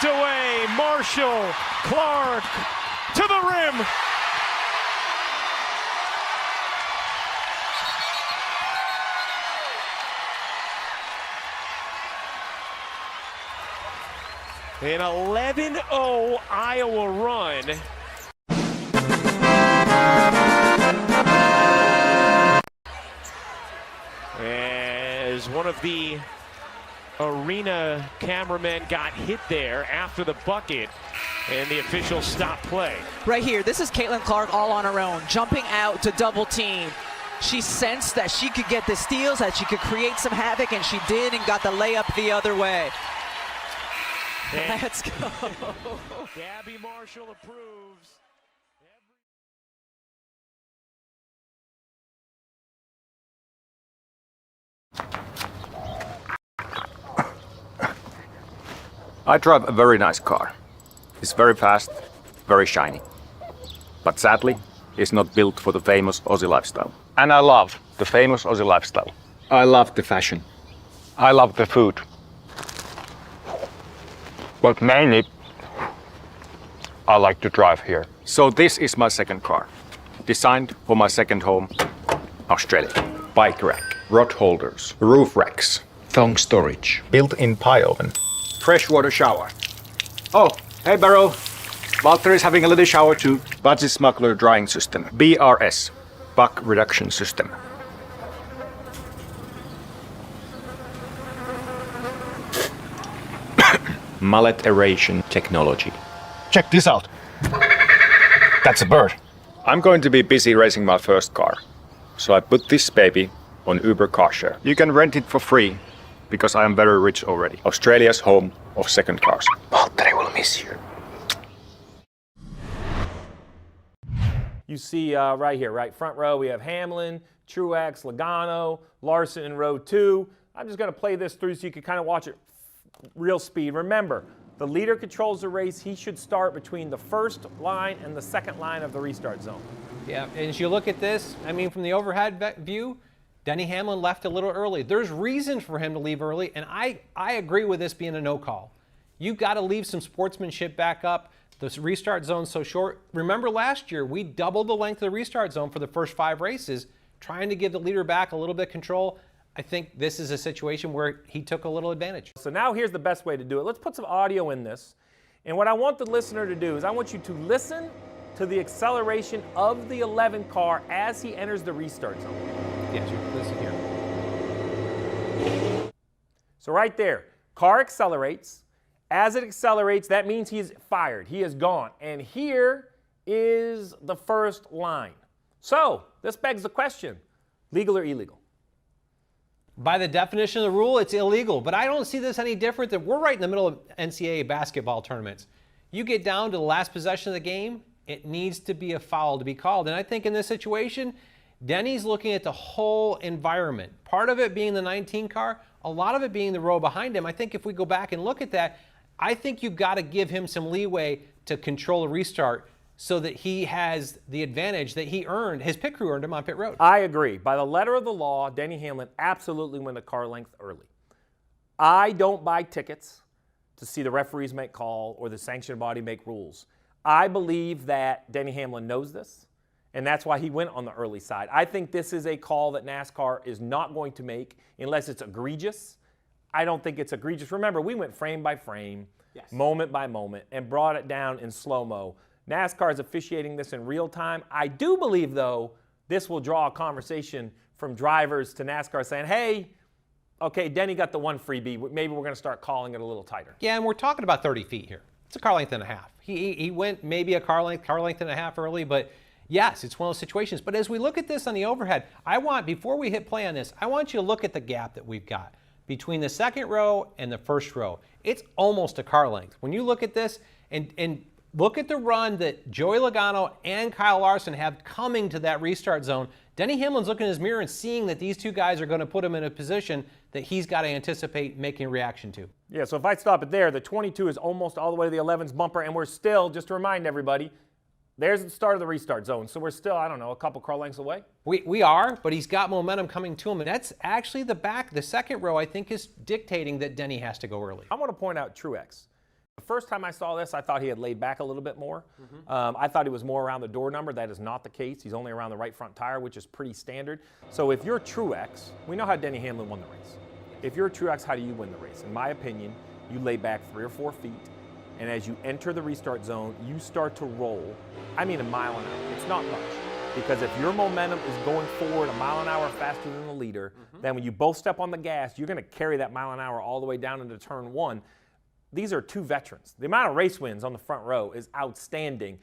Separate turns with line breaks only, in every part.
knocked away. Marshall, Clark to the rim. An 11-0 Iowa run. As one of the arena cameramen got hit there after the bucket, and the officials stopped play.
Right here, this is Caitlin Clark all on her own, jumping out to double team. She sensed that she could get the steals, that she could create some havoc, and she did, and got the layup the other way. Let's go.
Gabby Marshall approves.
I drive a very nice car. It's very fast, very shiny. But sadly, it's not built for the famous Aussie lifestyle. And I love the famous Aussie lifestyle. I love the fashion. I love the food. But mainly, I like to drive here. So this is my second car. Designed for my second home, Australia. Bike rack, rod holders, roof racks, thong storage, built-in pie oven, freshwater shower. Oh, hey Barrow. Walter is having a little shower too. Budgie Smuggler drying system. BRS, buck reduction system. Mullet aeration technology.
Check this out. That's a bird.
I'm going to be busy racing my first car, so I put this baby on Uber Car Share. You can rent it for free, because I am very rich already. Australia's home of second cars. Valtteri will miss you.
You see right here, right front row, we have Hamlin, Truex, Logano, Larson in row 2. I'm just going to play this through so you can kind of watch it real speed. Remember, the leader controls the race. He should start between the first line and the second line of the restart zone.
Yeah, and as you look at this, I mean, from the overhead view, Denny Hamlin left a little early. There's reason for him to leave early, and I agree with this being a no call. You've got to leave some sportsmanship back up. The restart zone's so short. Remember last year, we doubled the length of the restart zone for the first 5 races, trying to give the leader back a little bit of control. I think this is a situation where he took a little advantage.
So now here's the best way to do it. Let's put some audio in this. And what I want the listener to do is I want you to listen to the acceleration of the 11 car as he enters the restart zone.
Yes, listen here.
So right there, car accelerates. As it accelerates, that means he's fired. He is gone. And here is the first line. So this begs the question, legal or illegal?
By the definition of the rule, it's illegal, but I don't see this any different than we're right in the middle of NCAA basketball tournaments. You get down to the last possession of the game, it needs to be a foul to be called. And I think in this situation, Denny's looking at the whole environment. Part of it being the 19 car, a lot of it being the row behind him. I think if we go back and look at that, I think you've got to give him some leeway to control a restart so that he has the advantage that he earned, his pit crew earned him on pit road.
I agree. By the letter of the law, Denny Hamlin absolutely went the car length early. I don't buy tickets to see the referees make call or the sanctioning body make rules. I believe that Denny Hamlin knows this, and that's why he went on the early side. I think this is a call that NASCAR is not going to make unless it's egregious. I don't think it's egregious. Remember, we went frame by frame, yes, moment by moment, and brought it down in slow-mo. NASCAR is officiating this in real time. I do believe, though, this will draw a conversation from drivers to NASCAR saying, hey, okay, Denny got the one freebie. Maybe we're going to start calling it a little tighter.
Yeah, and we're talking about 30 feet here. It's a car length and a half. He went maybe a car length and a half early, but yes, it's one of those situations. But as we look at this on the overhead, before we hit play on this, I want you to look at the gap that we've got between the second row and the first row. It's almost a car length. When you look at this and look at the run that Joey Logano and Kyle Larson have coming to that restart zone, Denny Hamlin's looking in his mirror and seeing that these two guys are going to put him in a position that he's got to anticipate making a reaction to.
Yeah, so if I stop it there, the 22 is almost all the way to the 11's bumper, and we're still, just to remind everybody, there's the start of the restart zone. So we're still, I don't know, a couple car lengths away?
We are, but he's got momentum coming to him, and that's actually the second row, I think, is dictating that Denny has to go early.
I want to point out Truex. The first time I saw this, I thought he had laid back a little bit more. I thought he was more around the door number. That is not the case. He's only around the right front tire, which is pretty standard. So if you're Truex, we know how Denny Hamlin won the race. If you're Truex, how do you win the race? In my opinion, you lay back 3 or 4 feet, and as you enter the restart zone, you start to roll. I mean, a mile an hour. It's not much. Because if your momentum is going forward a mile an hour faster than the leader, then when you both step on the gas, you're going to carry that mile an hour all the way down into turn 1. These are 2 veterans. The amount of race wins on the front row is outstanding.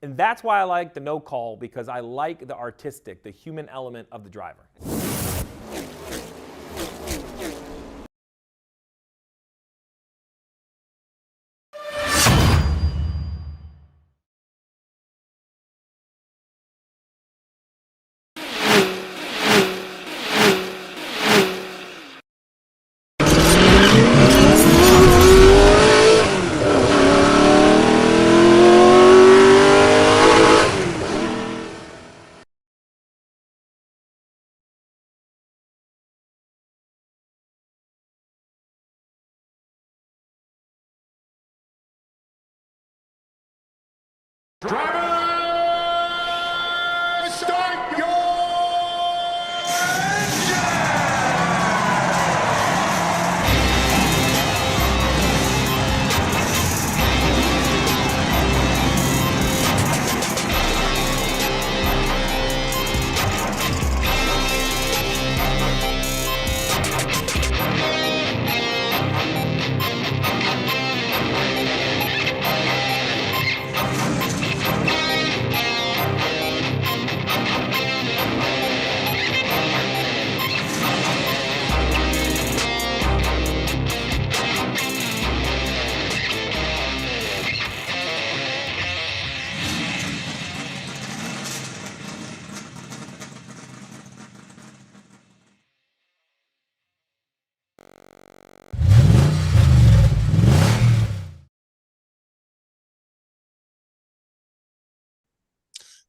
And that's why I like the no call, because I like the artistic, the human element of the driver.
Driver, start your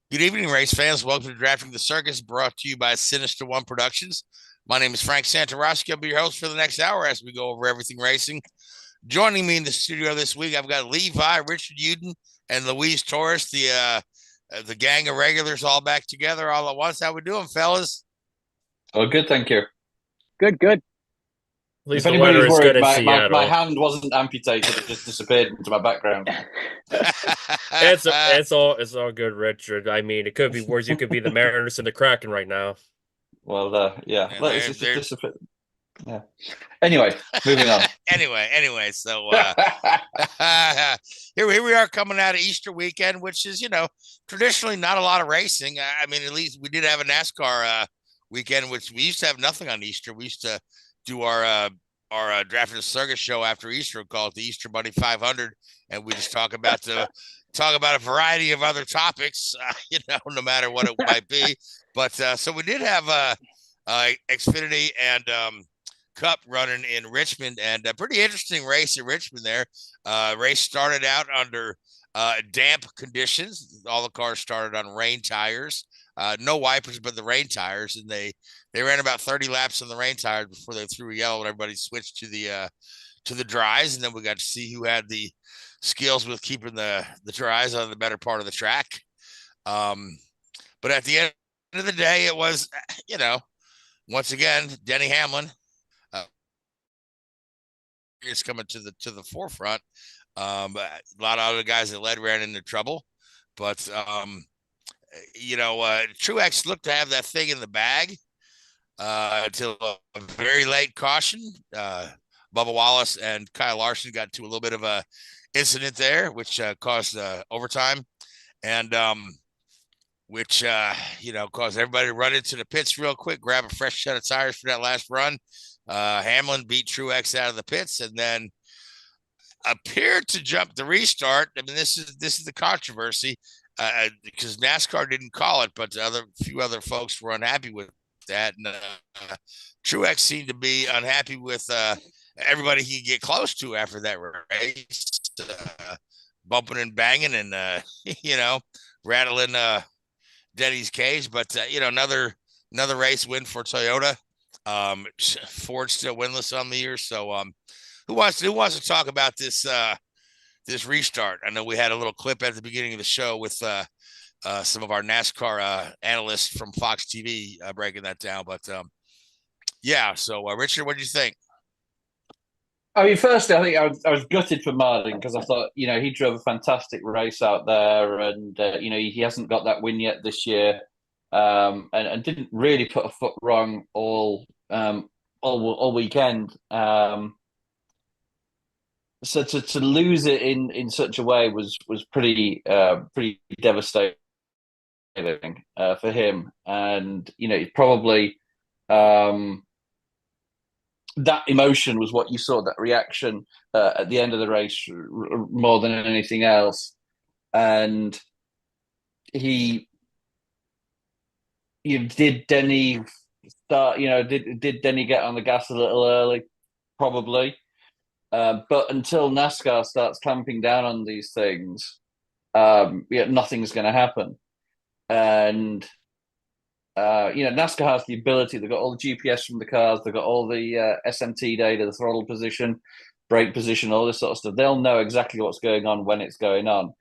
Good evening, race fans. Welcome to Drafting the Circus, brought to you by Sinister One Productions. My name is Frank Santarosky. I'll be your host for the next hour as we go over everything racing. Joining me in the studio this week, I've got Levi, Richard Uden, and Luis Torres, the gang of regulars all back together all at once. How we doing, fellas?
Oh, good, thank you.
Good, good.
At least
If
the weather
anybody's
is good
worried,
in
my
Seattle.
hand wasn't amputated; it just disappeared into my background.
It's all good, Richard. I mean, it could be worse. You could be the Mariners and the Kraken right now.
Well, yeah.
Yeah,
Let's just disappear. Yeah. Anyway, moving on.
Anyway, so here we are coming out of Easter weekend, which is, traditionally not a lot of racing. I mean, at least we did have a NASCAR weekend, which we used to have nothing on Easter. We used to do our Drafting the Circus show after Easter, called the Easter Bunny 500, and we just talk about a variety of other topics, no matter what it might be. But so we did have Xfinity and Cup running in Richmond, and a pretty interesting race in Richmond there. Race started out under damp conditions. All the cars started on rain tires. No wipers, but the rain tires, and they ran about 30 laps on the rain tires before they threw a yellow, and everybody switched to the dries, and then we got to see who had the skills with keeping the dries on the better part of the track. But at the end of the day, it was, once again, Denny Hamlin is coming to the forefront. A lot of other guys that led ran into trouble, but Truex looked to have that thing in the bag until a very late caution. Bubba Wallace and Kyle Larson got to a little bit of a incident there, which caused overtime, and which caused everybody to run into the pits real quick, grab a fresh set of tires for that last run. Hamlin beat Truex out of the pits, and then appeared to jump the restart. I mean, this is the controversy, because NASCAR didn't call it, but few other folks were unhappy with that. And Truex seemed to be unhappy with everybody he could get close to after that race, bumping and banging and rattling Denny's cage. But another race win for Toyota. Ford's still winless on the year. So who wants to talk about this this restart. I know we had a little clip at the beginning of the show with some of our NASCAR analysts from Fox TV breaking that down. But yeah, so Richard, what did you think?
I mean, firstly, I think I was gutted for Martin because I thought, he drove a fantastic race out there, and he hasn't got that win yet this year, and didn't really put a foot wrong all weekend. So to lose it in such a way was pretty devastating for him, and probably. That emotion was what you saw, that reaction at the end of the race more than anything else. And did Denny start, did Denny get on the gas a little early? Probably. But until NASCAR starts clamping down on these things, nothing's going to happen. And NASCAR has the ability. They've got all the GPS from the cars. They've got all the SMT data, the throttle position, brake position, all this sort of stuff. They'll know exactly what's going on when it's going on.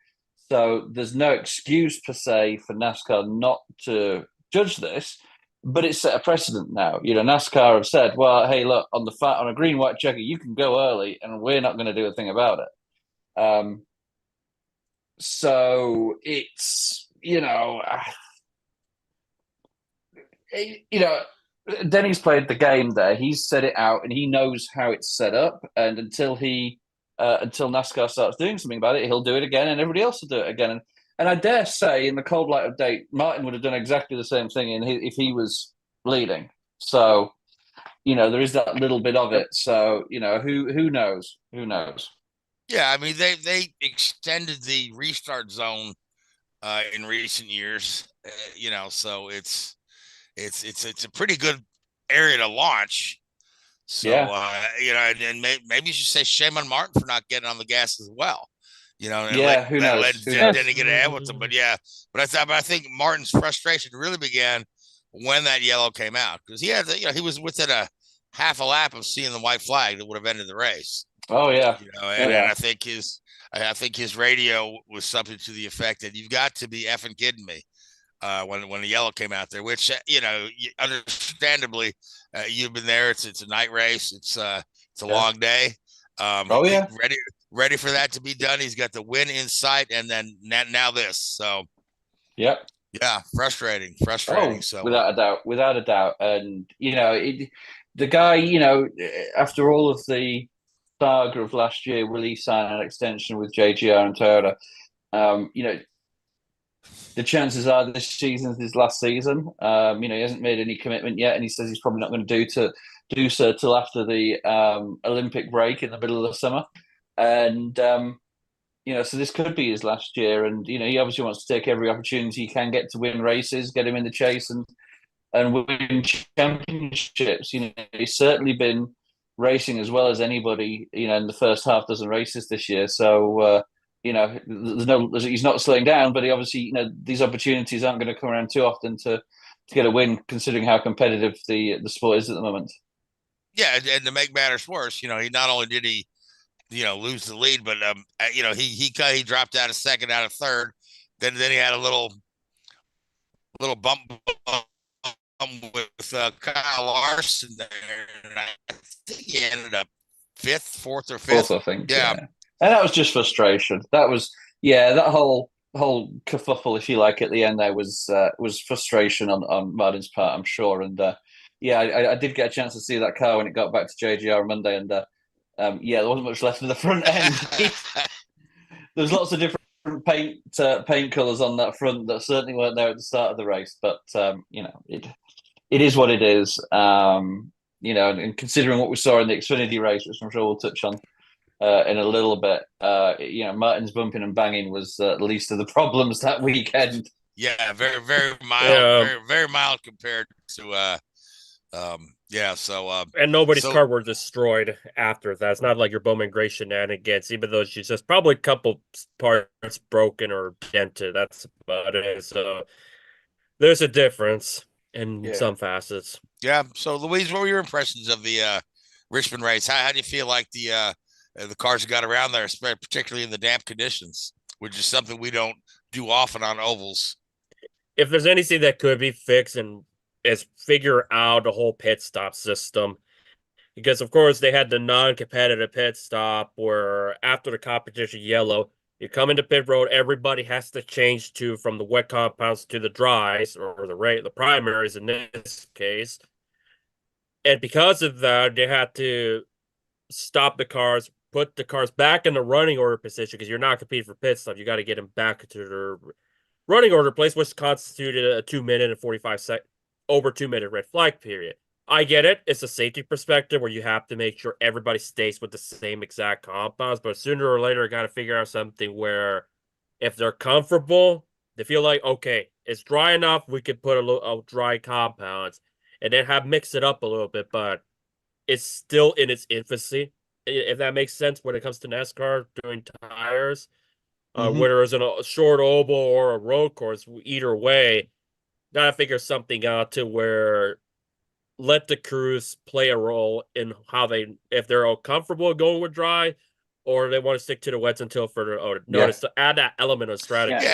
So there's no excuse per se for NASCAR not to judge this, but it's set a precedent now. NASCAR have said, well, hey, look, on a green, white checker, you can go early, and we're not going to do a thing about it. So it's, Denny's played the game there. He's set it out, and he knows how it's set up. And until NASCAR starts doing something about it, he'll do it again, and everybody else will do it again. And I dare say, in the cold light of day, Martin would have done exactly the same thing if he was leading. So, there is that little bit of it. So, who knows? Who knows?
Yeah, I mean, they extended the restart zone in recent years. So it's a pretty good area to launch. So, and maybe you should say shame on Martin for not getting on the gas as well. Who knows? Let get ahead with them. But I think Martin's frustration really began when that yellow came out, because he had, he was within a half a lap of seeing the white flag that would have ended the race.
Oh yeah.
And I think his radio was something to the effect that you've got to be effing kidding me. When the yellow came out there, which understandably, you've been there. It's a night race. It's a long day. Ready for that to be done. He's got the win in sight, and then now this. So, yeah, frustrating.
Oh,
so
without a doubt, and the guy, after all of the saga of last year, will he sign an extension with JGR and Toyota? The chances are this season is his last season. He hasn't made any commitment yet, and he says he's probably not going to do so till after the Olympic break in the middle of the summer. And so this could be his last year. And he obviously wants to take every opportunity he can get to win races, get him in the chase, and win championships. He's certainly been racing as well as anybody. In the first half dozen races this year. So. He's not slowing down, but he obviously, these opportunities aren't going to come around too often to get a win, considering how competitive the sport is at the moment.
Yeah, and to make matters worse, he not only did he, lose the lead, but he dropped out of second, out of third. Then he had a little bump with Kyle Larson there, and I think he ended up fourth or fifth.
I think. Yeah. And that was just frustration. That was, that whole kerfuffle, if you like, at the end there was frustration on Martin's part, I'm sure. And I did get a chance to see that car when it got back to JGR on Monday, and there wasn't much left of the front end. There's lots of different paint colours on that front that certainly weren't there at the start of the race. But it is what it is. And considering what we saw in the Xfinity race, which I'm sure we'll touch on in a little bit, Martin's bumping and banging was the least of the problems that weekend.
Yeah, very, very mild, very, very mild compared to
and nobody's car were destroyed after that. It's not like your Bowman Gray shenanigans, even though she's just probably a couple parts broken or dented. That's about it. So there's a difference in some facets.
Yeah. So Louise, what were your impressions of the Richmond race? How do you feel like the the cars got around there, particularly in the damp conditions, which is something we don't do often on ovals.
If there's anything that could be fixed, and is figure out the whole pit stop system, because of course they had the non-competitive pit stop where after the competition yellow, you come into pit road, everybody has to change from the wet compounds to the dries, or the primaries in this case. And because of that, they had to stop the cars, put the cars back in the running order position, because you're not competing for pit stop. You got to get them back to their running order place, which constituted a 2 minute and 45 over 2 minute red flag period. I get it. It's a safety perspective where you have to make sure everybody stays with the same exact compounds, but sooner or later, got to figure out something where if they're comfortable, they feel like, okay, it's dry enough, we could put a little dry compounds and then mix it up a little bit, but it's still in its infancy, if that makes sense when it comes to NASCAR doing tires. Whether it's in a short oval or a road course, either way, gotta figure something out to where let the crews play a role in how if they're all comfortable going with dry, or they want to stick to the wets until further notice, to add that element of strategy.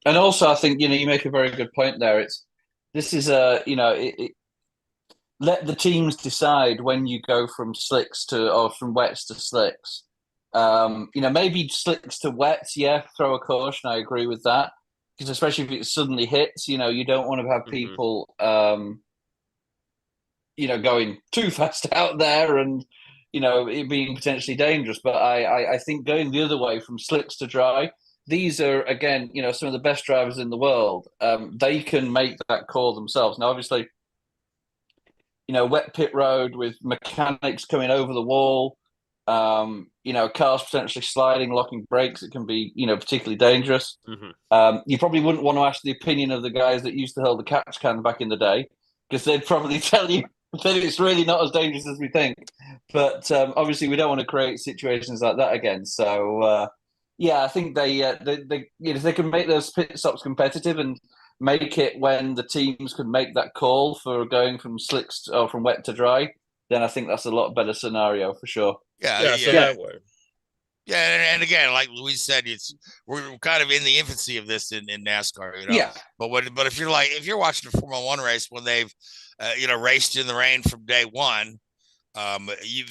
And also, I think you make a very good point there. This is let the teams decide when you go from slicks or from wets to slicks. Maybe slicks to wets, throw a caution. I agree with that, because especially if it suddenly hits, you don't want to have people, going too fast out there and, it being potentially dangerous. But I think going the other way from slicks to dry, these are, again, some of the best drivers in the world. They can make that call themselves. Now, obviously, wet pit road with mechanics coming over the wall, cars potentially sliding, locking brakes, it can be, particularly dangerous. You probably wouldn't want to ask the opinion of the guys that used to hold the catch can back in the day, because they'd probably tell you that it's really not as dangerous as we think. But obviously, we don't want to create situations like that again. So, I think they if they can make those pit stops competitive and make it when the teams can make that call for going from slicks or from wet to dry, then I think that's a lot better scenario for sure.
That way.
Yeah, and again, like Luis said, we're kind of in the infancy of this in NASCAR,
Yeah.
But if you're watching a Formula One race when they've raced in the rain from day one, you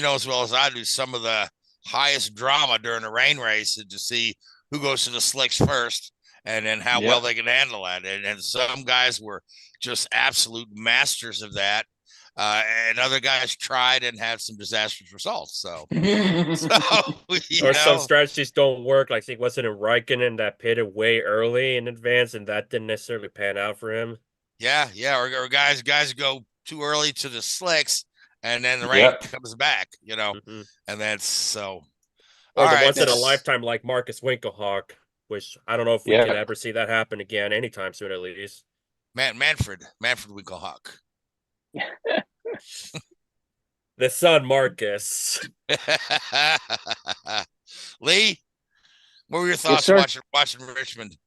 know as well as I do some of the highest drama during a rain race, and to see who goes to the slicks first, and then how well they can handle that. And some guys were just absolute masters of that. And other guys tried and had some disastrous results. So,
some strategies don't work. Like, I think wasn't it Raikkonen that pitted way early in advance, and that didn't necessarily pan out for him.
Yeah, or guys go too early to the slicks, and then the rain comes back. And that's so.
Or the once in a lifetime, like Marcus Winkelhock, which I don't know if we can ever see that happen again anytime soon, at least.
Manfred Winkelhock.
The son, Marcus.
Lee, what were your thoughts watching Richmond?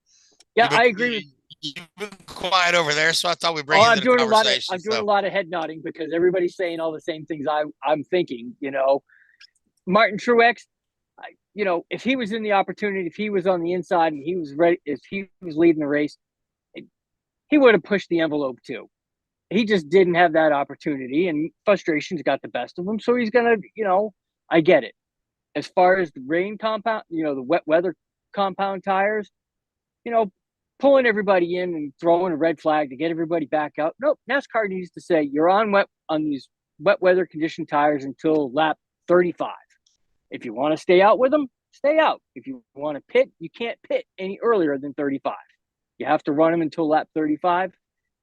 I agree.
You've been quiet over there, so I thought we'd bring you into the conversation.
I'm doing a lot of head nodding because everybody's saying all the same things I'm thinking. Martin Truex, if he was in the opportunity, if he was on the inside and he was ready, if he was leading the race, he would have pushed the envelope too. He just didn't have that opportunity, and frustrations got the best of him. So he's going to, I get it. As far as the rain compound, the wet weather compound tires, pulling everybody in and throwing a red flag to get everybody back out. Nope. NASCAR needs to say you're on these wet weather condition tires until lap 35. If you want to stay out with them, stay out. If you want to pit, you can't pit any earlier than 35. You have to run them until lap 35.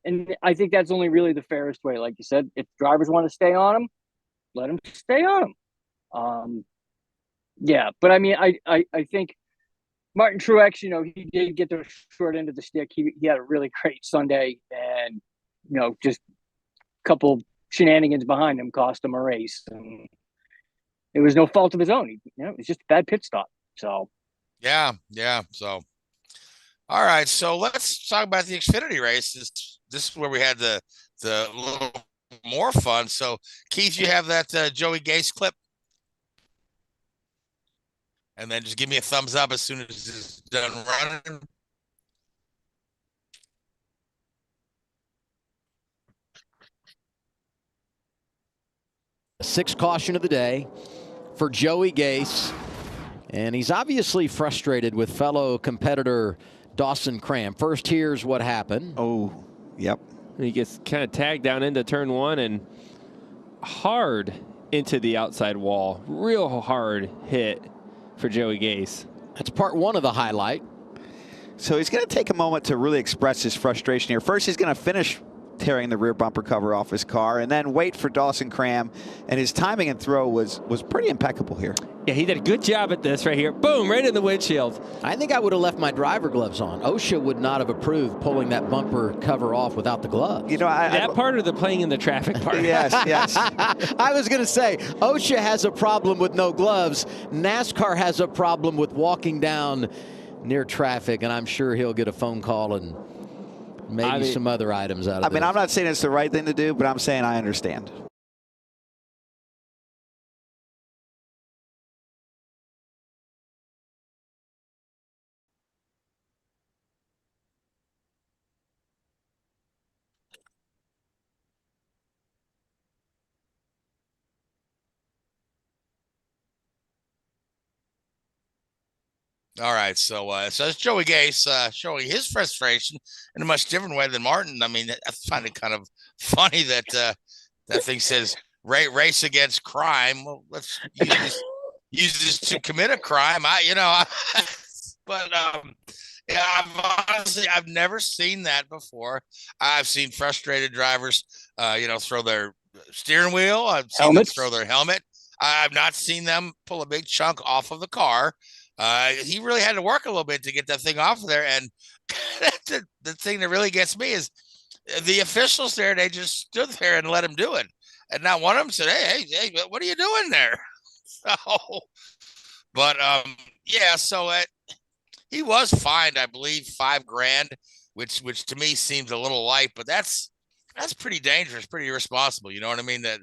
And I think that's only really the fairest way. Like you said, if drivers want to stay on them, let them stay on them. But I mean, I think Martin Truex, he did get the short end of the stick. He had a really great Sunday, and just a couple shenanigans behind him cost him a race. And it was no fault of his own. It was just a bad pit stop. So
yeah. So all right, so let's talk about the Xfinity race. This is where we had the little more fun. So, Keith, you have that Joey Gase clip? And then just give me a thumbs up as soon as it's done running.
Sixth caution of the day for Joey Gase. And he's obviously frustrated with fellow competitor Dawson Cram. First, here's what happened.
Oh, yep.
He gets kind of tagged down into turn one and hard into the outside wall. Real hard hit for Joey Gase.
That's part one of the highlight.
So he's going to take a moment to really express his frustration here. First, he's going to finish tearing the rear bumper cover off his car and then wait for Dawson Cram. And his timing and throw was pretty impeccable here.
Yeah, he did a good job at this right here. Boom, right in the windshield.
I think I would have left my driver gloves on. OSHA would not have approved pulling that bumper cover off without the gloves.
You know,
that part or the playing in the traffic part?
Yes, yes.
I was going to say, OSHA has a problem with no gloves. NASCAR has a problem with walking down near traffic, and I'm sure he'll get a phone call and maybe some other items out of it.
I'm not saying it's the right thing to do, but I'm saying I understand.
All right, so it's Joey Gase showing his frustration in a much different way than Martin. I mean, I find it kind of funny that that thing says race against crime. Well, let's use this to commit a crime. But yeah, I've never seen that before. I've seen frustrated drivers, throw their steering wheel. I've seen them throw their helmet. I've not seen them pull a big chunk off of the car. He really had to work a little bit to get that thing off of there. And the thing that really gets me is the officials there, they just stood there and let him do it. And not one of them said, hey, what are you doing there? So, but he was fined, I believe, $5,000, which to me seems a little light, but that's pretty dangerous, pretty irresponsible. You know what I mean? That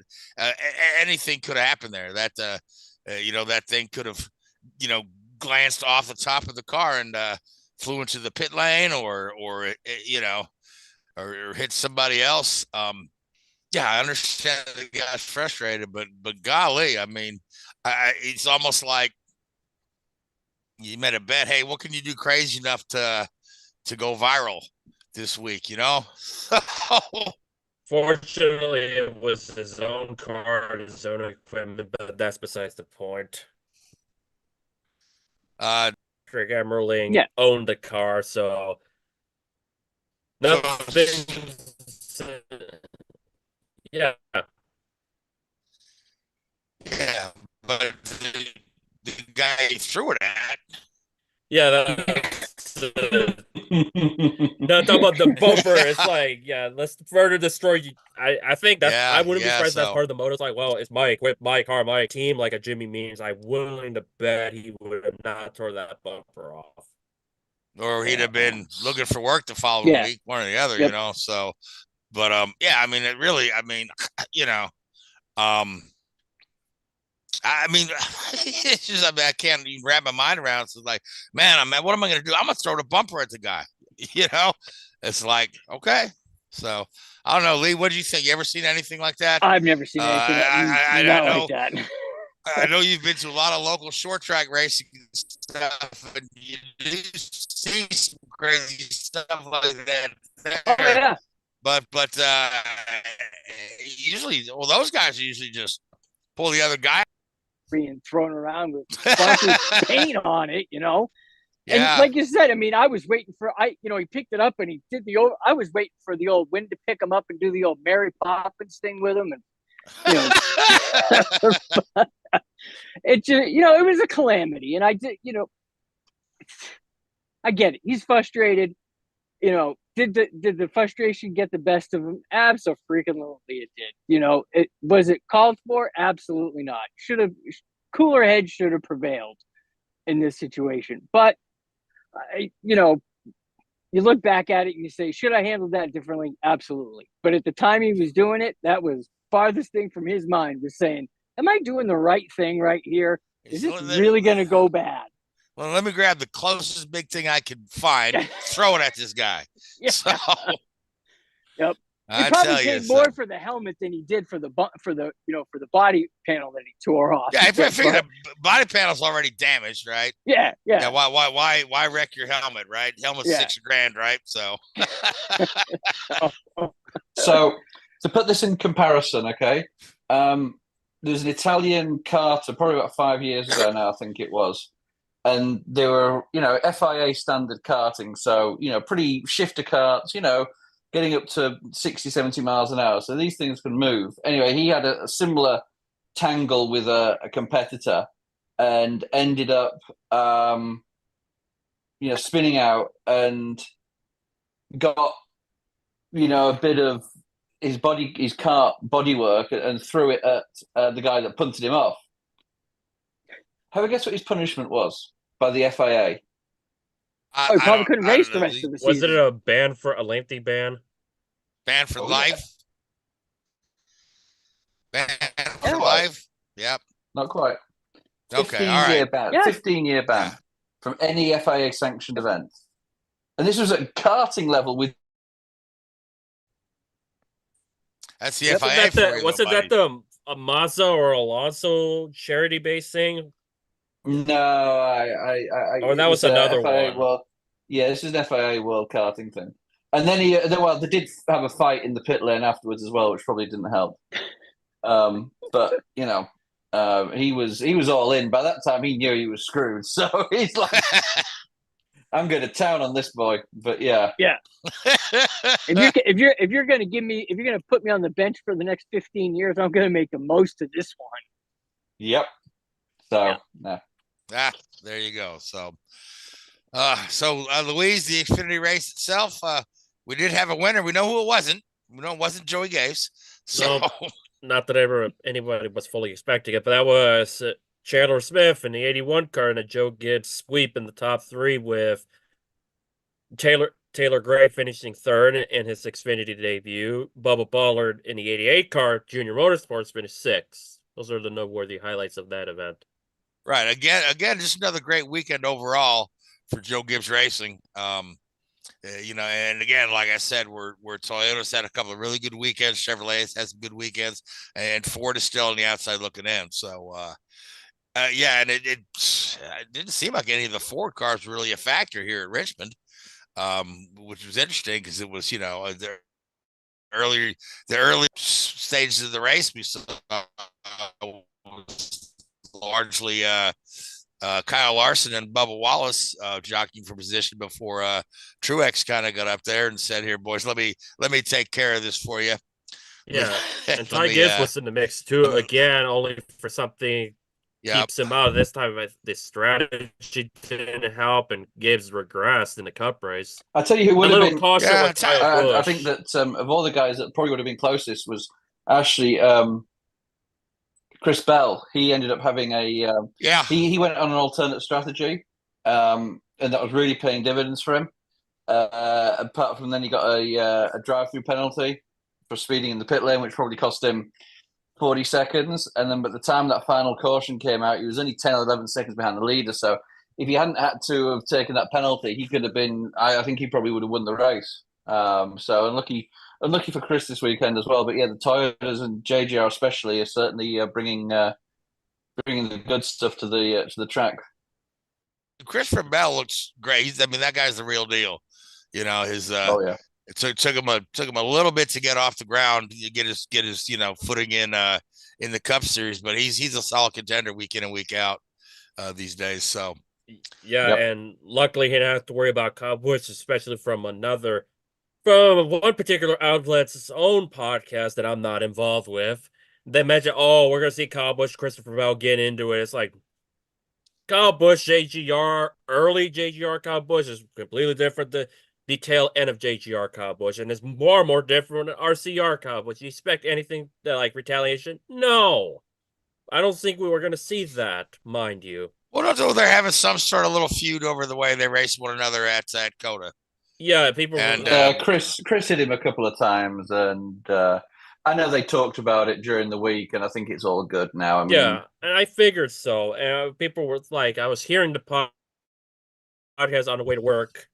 anything could have happened there. That that thing could have, glanced off the top of the car and flew into the pit lane or hit somebody else. I understand the guy's frustrated, but golly, I mean, it's almost like you made a bet. Hey, what can you do crazy enough to go viral this week?
Fortunately, it was his own car, his own equipment, but that's besides the point. Trick Emerling owned the car, so nothing. Yeah,
but the guy he threw it at.
Yeah, that's not talking about the bumper. It's like, let's further destroy you. I think that's. I wouldn't be surprised that's part of the motive. It's like, well, it's my equip, my car, my team, like a Jimmy Means. I'm willing to bet he would have not torn that bumper off,
or he'd have been looking for work the following week, one or the other. So, but I mean, it really, I mean, it's just, I can't even wrap my mind around. So like, man, what am I going to do? I'm going to throw the bumper at the guy. It's like, okay. So I don't know, Lee, what do you think? You ever seen anything like that?
I've never seen anything like that.
I know you've been to a lot of local short track racing stuff, and you do see some crazy stuff like that there.
Oh, yeah.
But usually, those guys usually just pull the other guy
and thrown around with paint on it,
Yeah.
And like you said, I mean, I was waiting for he picked it up and he did I was waiting for the old wind to pick him up and do the old Mary Poppins thing with him, and it just it was a calamity, and I did I get it. He's frustrated. Did the frustration get the best of him? Absolutely, it did. Was it called for? Absolutely not. Cooler heads should have prevailed in this situation. But you look back at it and you say, should I handle that differently? Absolutely. But at the time he was doing it, that was farthest thing from his mind, was saying, am I doing the right thing right here? Is this really going to go bad?
Well, let me grab the closest big thing I can find, throw it at this guy.
Yeah.
So,
yep. He
I
probably
tell
paid
you,
more for the helmet than he did for the body panel that he tore off.
Yeah, I figured the body panel's already damaged, right?
Yeah.
Yeah. Why wreck your helmet, right? Helmet's $6,000, right? So,
so to put this in comparison, okay, there's an Italian karter probably about 5 years ago now, I think it was, and they were, FIA standard karting, so pretty shifter karts, getting up to 60, 70 miles an hour. So these things can move. Anyway, he had a similar tangle with a competitor and ended up, spinning out and got, a bit of his kart bodywork and threw it at the guy that punted him off. Have a guess what his punishment was by the FIA?
He probably couldn't race the rest of the season.
Was it a lengthy ban?
Ban for life? Ban for life? Yep.
Not quite.
Okay, all right.
15-year ban from any FIA sanctioned event. And this was at karting level with.
That's the FIA.
Wasn't that a Mazda or Alonso charity-based thing?
No,
or that was another
FIA
one.
Well, yeah, this is an FIA World Karting thing. And then they did have a fight in the pit lane afterwards as well, which probably didn't help. But he was all in. By that time, he knew he was screwed. So he's like, "I'm going to town on this boy." But yeah.
If you're going to put me on the bench for the next 15 years, I'm going to make the most of this one.
Yep. So no.
There you go. So, Louise, the Xfinity race itself, we did have a winner. We know who it wasn't. We know it wasn't Joey Gase. So,
not that anybody was fully expecting it, but that was Chandler Smith in the 81 car and a Joe Gibbs sweep in the top three with Taylor Gray finishing third in his Xfinity debut. Bubba Ballard in the 88 car, Junior Motorsports, finished sixth. Those are the noteworthy highlights of that event.
Right. Again, just another great weekend overall for Joe Gibbs Racing. And again, like I said, we're Toyota's had a couple of really good weekends. Chevrolet's had some good weekends, and Ford is still on the outside looking in. So, and it didn't seem like any of the Ford cars were really a factor here at Richmond, which was interesting because it was, the early stages of the race we saw largely Kyle Larson and Bubba Wallace jockeying for position before Truex kind of got up there and said, "Here, boys, let me take care of this for you."
Yeah, and Ty Gibbs was in the mix too. Again, only for something keeps him out of this time. The strategy didn't help, and Gibbs regressed in the Cup race.
I tell you who would have been.
I
think that of all the guys that probably would have been closest was actually Chris Bell. He ended up having he went on an alternate strategy, and that was really paying dividends for him. Apart from then he got a drive-through penalty for speeding in the pit lane, which probably cost him 40 seconds. And then by the time that final caution came out, he was only 10 or 11 seconds behind the leader. So if he hadn't had to have taken that penalty, he could have been, I think he probably would have won the race. So unlucky for Chris this weekend as well. But yeah, the Toyotas and JGR especially are certainly bringing the good stuff to the track.
Christopher Bell looks great. That guy's the real deal. His it took him a little bit to get off the ground, to get his footing in the Cup Series, but he's a solid contender week in and week out these days. So
and luckily he didn't have to worry about Kyle Busch, especially from one particular outlet's own podcast that I'm not involved with. They mentioned, we're gonna see Kyle Busch, Christopher Bell get into it. It's like Kyle Busch, JGR, early JGR Kyle Busch is completely different. The tail end of JGR Kyle Busch, and it's more different than RCR Kyle Busch. You expect anything like retaliation? No. I don't think we were going to see that, mind you.
Well, no, they're having some sort of little feud over the way they race one another at COTA.
Yeah, people
and
Chris hit him a couple of times, and I know they talked about it during the week, and I think it's all good now. I mean,
yeah, and I figured so. And people were like, I was hearing the podcast on the way to work.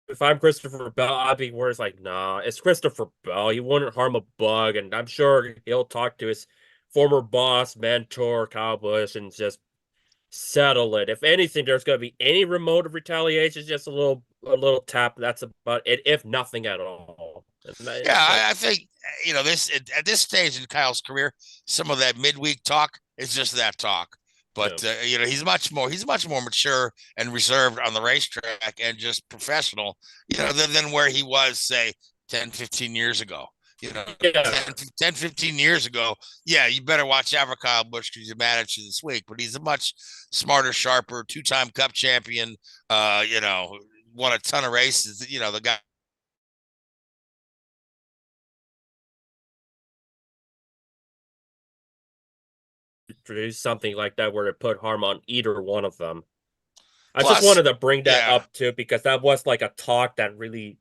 If I'm Christopher Bell, I'd be worse. Like, nah, it's Christopher Bell. He wouldn't harm a bug, and I'm sure he'll talk to his former boss, mentor, Kyle Busch, and just settle it. If anything, there's going to be any remote of retaliation, just a little tap. That's about it, if nothing at all.
I think this at this stage in Kyle's career, some of that midweek talk is just that talk. But he's much more mature and reserved on the racetrack and just professional, than where he was, say, 10, 15 years ago. 10, 15 years ago, you better watch out for Kyle Busch because you managed this week. But he's a much smarter, sharper, two-time Cup champion. Won a ton of races. The guy.
Produce something like that where it put harm on either one of them. I just wanted to bring that up too, because that was like a talk that really,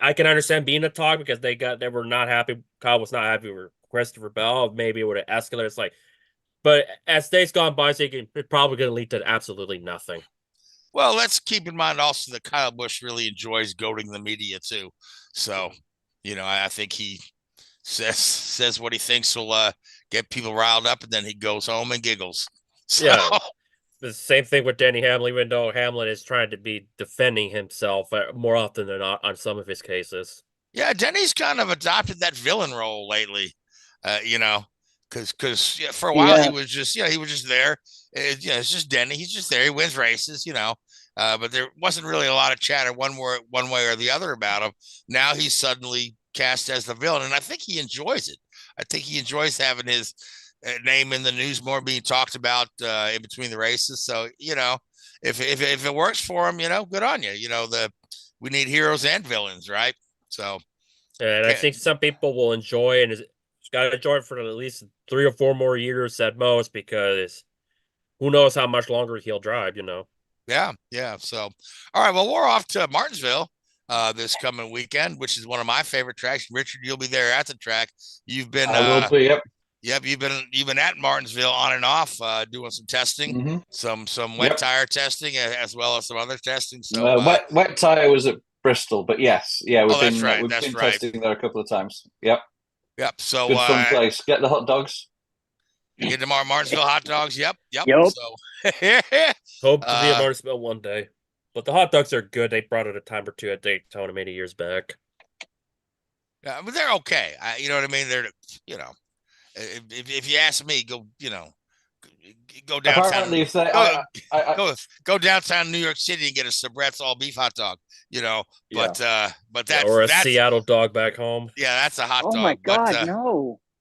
I can understand being a talk because they were not happy. Kyle was not happy with Christopher Bell. Maybe it would have escalated. It's like, but as days gone by, it's probably going to lead to absolutely nothing.
Well, let's keep in mind also that Kyle Busch really enjoys goading the media too. So, I think he says what he thinks will get people riled up, and then he goes home and giggles. So.
Yeah, the same thing with Denny Hamlin, even though Hamlin is trying to be defending himself more often than not on some of his cases.
Yeah, Denny's kind of adopted that villain role lately, because for a while he was just there. It's just Denny. He's just there. He wins races, but there wasn't really a lot of chatter one way or the other about him. Now he's suddenly cast as the villain, and I think he enjoys it. I think he enjoys having his name in the news more, being talked about in between the races. So, if it works for him, good on you. We need heroes and villains, right? So,
and I think some people will enjoy, and it's got to enjoy it for at least 3 or 4 more years at most, because who knows how much longer he'll drive,
Yeah. So, all right. Well, we're off to Martinsville this coming weekend, which is one of my favorite tracks. Richard, you'll be there at the track. You've been
I will be, yep.
Yep, you've been at Martinsville on and off, doing some testing, some wet tire testing, as well as some other testing. So
wet tire was at Bristol, but yes, we've been
that's
testing there a couple of times. Yep.
So
good fun place. Get the hot dogs.
You get the Martinsville hot dogs. Yep. So
hope to be at Martinsville one day. But the hot dogs are good. They brought it a time or two at Daytona many years back.
Yeah, but they're okay. You know what I mean? They're if you ask me, go downtown. Go downtown New York City and get a Sabret's all beef hot dog. But that's
or a Seattle dog back home.
Yeah, that's a hot dog.
Oh my God,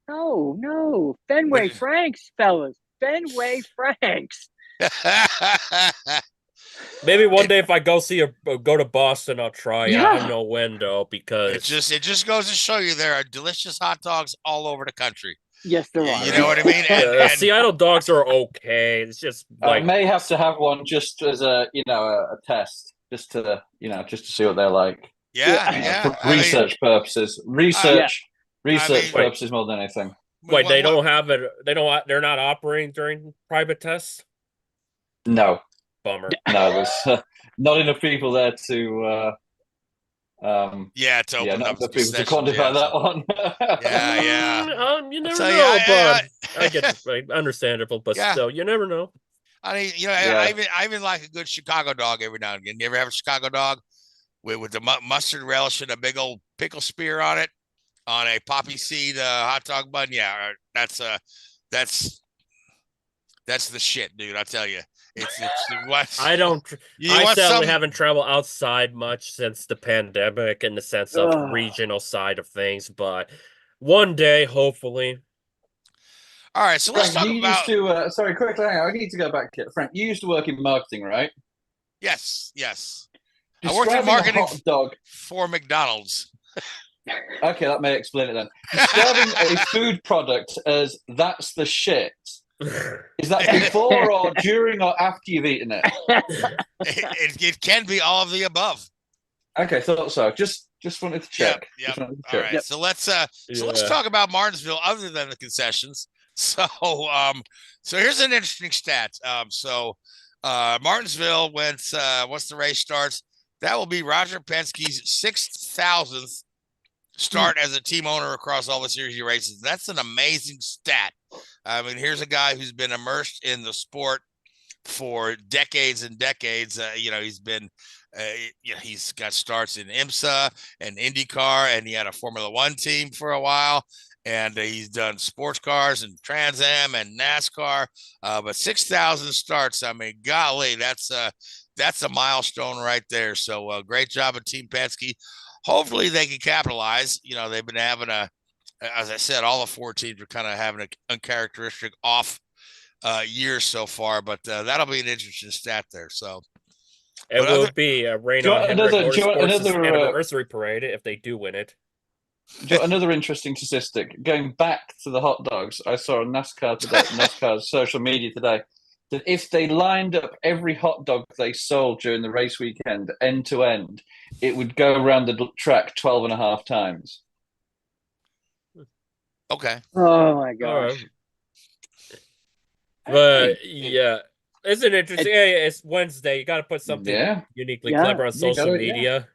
no, Fenway Franks, fellas, Fenway Franks.
Maybe one day if I go to Boston, I'll try it. I don't know when though, because
it just goes to show you there are delicious hot dogs all over the country.
Yes, there are.
You know what I mean?
And Seattle dogs are okay. It's just
I may have to have one just as a test, just to see what they're like.
Yeah.
For research purposes. Research purposes more than anything.
Wait, they don't have it. They're not operating during private tests.
No.
Bummer.
No, there's not enough people there to.
Not enough
people to quantify that one.
You never know, but I get understandable, but still, you never know.
I mean, I even like a good Chicago dog every now and again. You ever have a Chicago dog with the mustard relish and a big old pickle spear on it, on a poppy seed hot dog bun? Yeah, that's the shit, dude. I tell you.
I sadly haven't traveled outside much since the pandemic in the sense of regional side of things, but one day, hopefully.
All right, so let's talk about.
Sorry, quickly, hang on. I need to go back here. Frank, you used to work in marketing, right?
Yes. I worked in marketing for McDonald's.
Okay, that may explain it then. Describing a food product as that's the shit Is that before or during or after you've eaten it?
It can be all of the above.
Okay, thought so. Just wanted to check.
Yep.
Wanted to
All
check.
right.
Yep.
So let's talk about Martinsville other than the concessions. So here's an interesting stat. Martinsville once the race starts, that will be Roger Penske's 6,000th start as a team owner across all the series he races. That's an amazing stat. I mean, here's a guy who's been immersed in the sport for decades and decades. He's been, he's got starts in IMSA and INDYCAR, and he had a Formula One team for a while. And he's done sports cars and Trans Am and NASCAR. But 6,000 starts. I mean, golly, that's a milestone right there. So great job of Team Penske. Hopefully they can capitalize. They've been having as I said, all the four teams are kind of having an uncharacteristic off years so far, but that'll be an interesting stat there. So
it will be a Rain on Hendrick Motorsports anniversary parade if they do win it.
Another interesting statistic. Going back to the hot dogs, I saw on NASCAR's social media today, that if they lined up every hot dog they sold during the race weekend, end to end, it would go around the track 12 and a half times.
Okay.
Oh my gosh.
But yeah, it's an interesting. It's Wednesday. You got to put something uniquely clever on social media.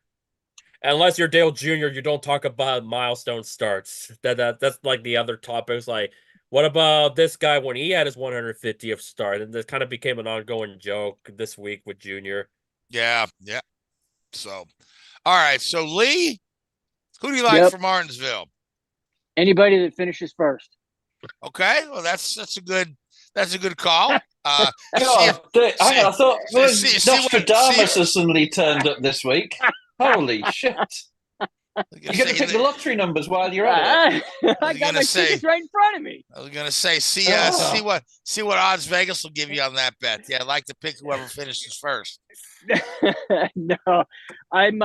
Unless you're Dale Jr., you don't talk about milestone starts. That's like the other topics. Like, what about this guy when he had his 150th start? And this kind of became an ongoing joke this week with Junior.
Yeah. So, all right. So Lee, who do you like for Martinsville?
Anybody that finishes first.
Okay, well that's a good call.
I thought Nostradamus has suddenly turned up this week. Holy shit! You get to pick the lottery numbers while you're at it.
I got my tickets right in front of me.
I was gonna say, see what odds Vegas will give you on that bet. Yeah, I'd like to pick whoever finishes first.
No, I'm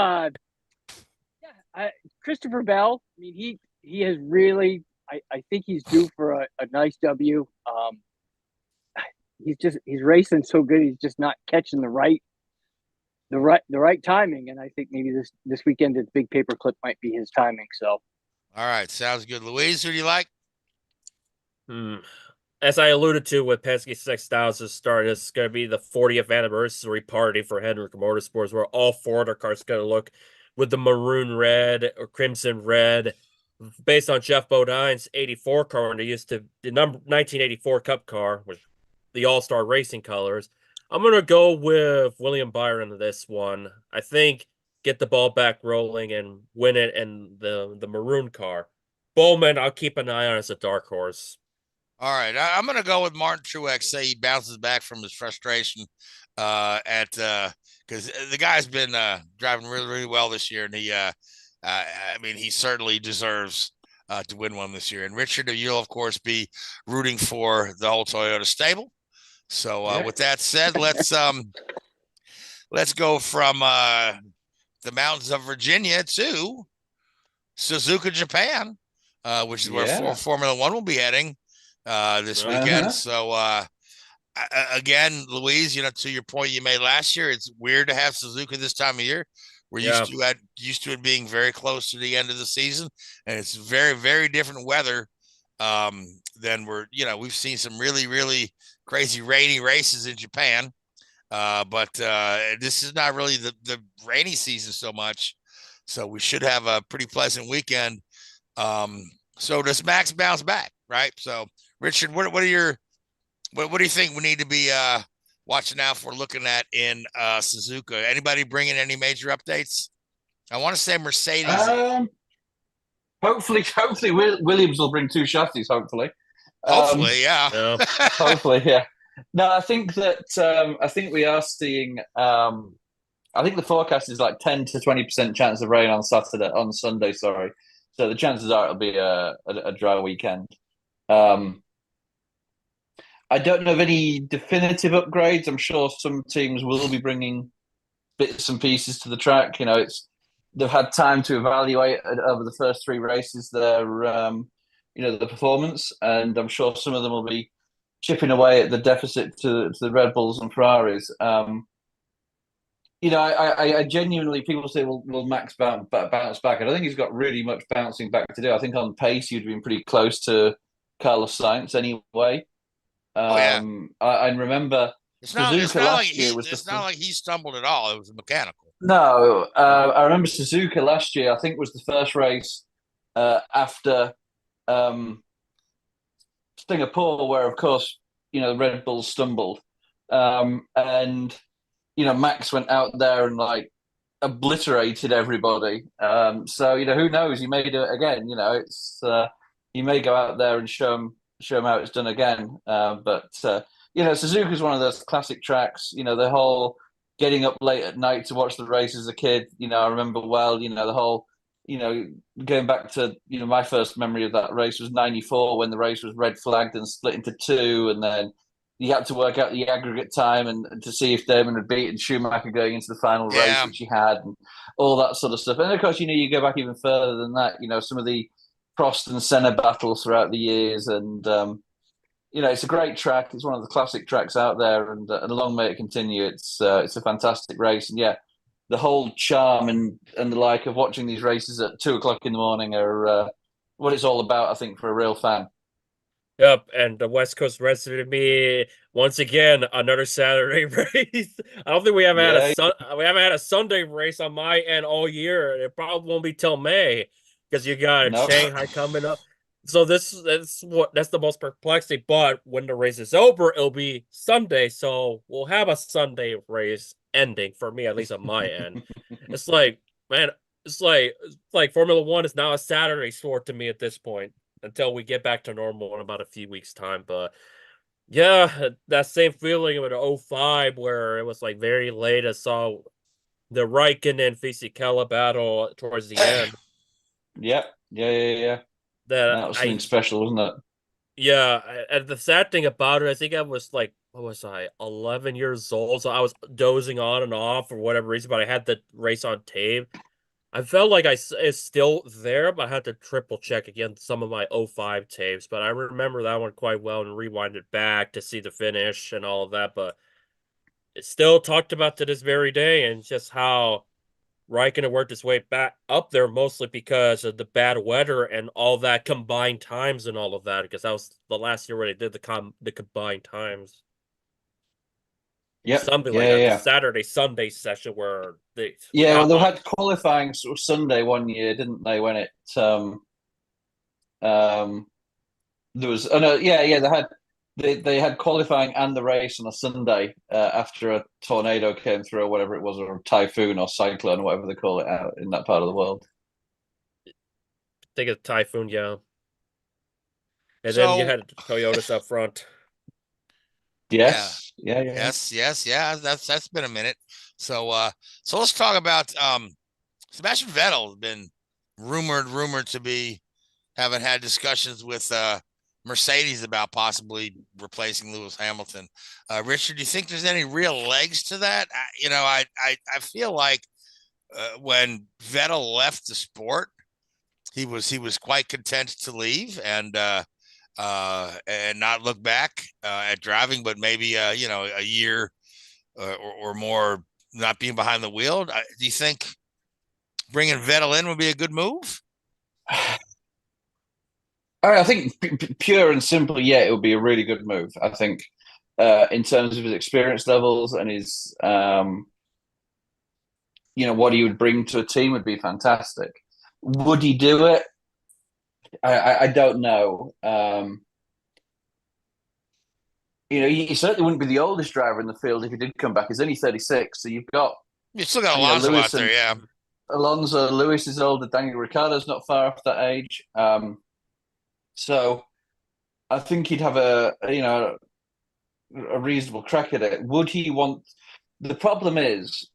Christopher Bell. I mean, he has really. I think he's due for a nice W. He's racing so good. He's just not catching the right timing. And I think maybe this weekend at Big Paperclip might be his timing. So,
all right, sounds good. Louise, who do you like?
As I alluded to with Penske 6,000 start, it's going to be the 40th anniversary party for Hendrick Motorsports, where all four of their cars going to look with the maroon red or crimson red, based on Jeff Bodine's 84 car, and they used to the 1984 Cup car with the All-Star Racing colors. I'm going to go with William Byron in this one. I think get the ball back rolling and win it in the maroon car. Bowman, I'll keep an eye on as a dark horse.
All right, I'm going to go with Martin Truex. Say he bounces back from his frustration because the guy's been driving really, really well this year, and he certainly deserves to win one this year. And Richard, you'll of course be rooting for the whole Toyota stable. So with that said, let's go from the mountains of Virginia to Suzuka, Japan, which is where Formula One will be heading this weekend. So again, Louise, to your point you made last year, it's weird to have Suzuka this time of year. We're used to it being very close to the end of the season, and it's very, very different weather than we've seen some really, really crazy rainy races in Japan. But this is not really the rainy season so much. So we should have a pretty pleasant weekend. So does Max bounce back, right? So Richard, what do you think we need to be watching out for, looking at in Suzuka? Anybody bringing any major updates? I want to say Mercedes.
Hopefully Williams will bring two chassis. Hopefully,
yeah.
Hopefully, yeah. No, I think we are seeing. I think the forecast is like 10 to 20% chance of rain on Sunday. Sorry, so the chances are it'll be a dry weekend. I don't know of any definitive upgrades. I'm sure some teams will be bringing bits and pieces to the track. They've had time to evaluate over the first three races their the performance, and I'm sure some of them will be chipping away at the deficit to the Red Bulls and Ferraris. I genuinely, people say, will Max bounce back? I don't think he's got really much bouncing back to do. I think on pace, he'd been pretty close to Carlos Sainz anyway. I remember Suzuka last year was
it's not like he stumbled at all. It was mechanical.
No, I remember Suzuka last year, I think was the first race after Singapore, where, of course, the Red Bulls stumbled. And Max went out there and obliterated everybody. So who knows? He may do it again. He may go out there and show him how it's done again. But Suzuka's one of those classic tracks. The whole getting up late at night to watch the race as a kid. I remember well. The whole. Going back to my first memory of that race was '94 when the race was red flagged and split into two, and then you had to work out the aggregate time and to see if Damon had beaten Schumacher going into the final race, which he had, and all that sort of stuff. And of course, you go back even further than that. Some of the Prost and Senna battles throughout the years, and it's a great track. It's one of the classic tracks out there, and long may it continue. It's a fantastic race, and the whole charm and the like of watching these races at 2:00 in the morning are what it's all about, I think, for a real fan.
Yep, and the West Coast resident of me, once again, another Saturday race. I don't think we haven't had a Sunday race on my end all year. It probably won't be till May because you got Shanghai coming up. So that's the most perplexing. But when the race is over, it'll be Sunday. So we'll have a Sunday race ending for me, at least on my end. It's like, man, it's like Formula One is now a Saturday sport to me at this point until we get back to normal in about a few weeks' time. But yeah, that same feeling with 05 where it was very late. I saw the Raikkonen and Fisichella battle towards the end.
Yeah. That was something special, wasn't it?
Yeah, and the sad thing about it, I think I was 11 years old, so I was dozing on and off for whatever reason, but I had the race on tape. I felt like it's still there, but I had to triple check again some of my 05 tapes, but I remember that one quite well and rewind it back to see the finish and all of that, but it's still talked about to this very day, and just how Raikkonen worked his way back up there mostly because of the bad weather and all that combined times and all of that, because that was the last year where they did the combined times.
Yeah,
something like that. The Saturday Sunday session where they
they had qualifying sort of Sunday one year, didn't they? When it there was they had qualifying and the race on a Sunday after a tornado came through or whatever it was, or a typhoon or cyclone or whatever they call it out in that part of the world.
I think it's typhoon, yeah. And then you had Toyotas up front.
Yes.
Yeah. That's been a minute. So let's talk about Sebastian Vettel has been rumored to be having had discussions with Mercedes about possibly replacing Lewis Hamilton. Richard, do you think there's any real legs to that? I feel like when Vettel left the sport, he was quite content to leave and not look back at driving, but maybe a year or more not being behind the wheel. Do you think bringing Vettel in would be a good move?
I think pure and simple, it would be a really good move. I think in terms of his experience levels and his, what he would bring to a team would be fantastic. Would he do it? I don't know. He certainly wouldn't be the oldest driver in the field if he did come back. He's only 36, so you've still got
Alonso out there, yeah.
Alonso, Lewis is older. Daniel Ricciardo's not far off that age. So I think he'd have a reasonable crack at it. Would he want? The problem is,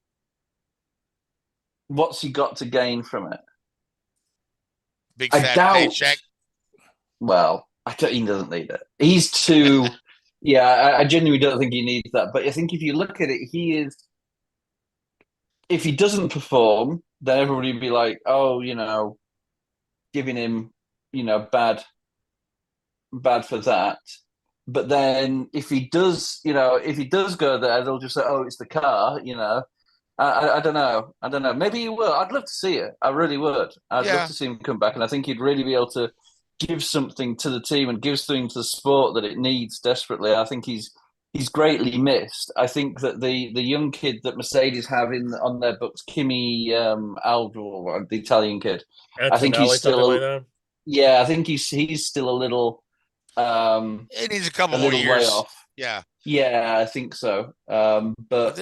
what's he got to gain from it?
Big fat paycheck.
Well, he doesn't need it. He's too. I genuinely don't think he needs that. But I think if you look at it, he is. If he doesn't perform, then everybody would be like, "Oh, giving him, bad for that." But then if he does, if he does go there, they'll just say, "Oh, it's the car." I don't know. I don't know. Maybe he will. I'd love to see it. I really would. I'd love to see him come back, and I think he'd really be able to give something to the team and give something to the sport that it needs desperately. I think he's greatly missed. I think that the young kid that Mercedes have on their books, Kimi Aldo, the Italian kid, I think he's still I think he's still a little.
It needs a couple more years.
Way off.
Yeah.
Yeah, I think so. But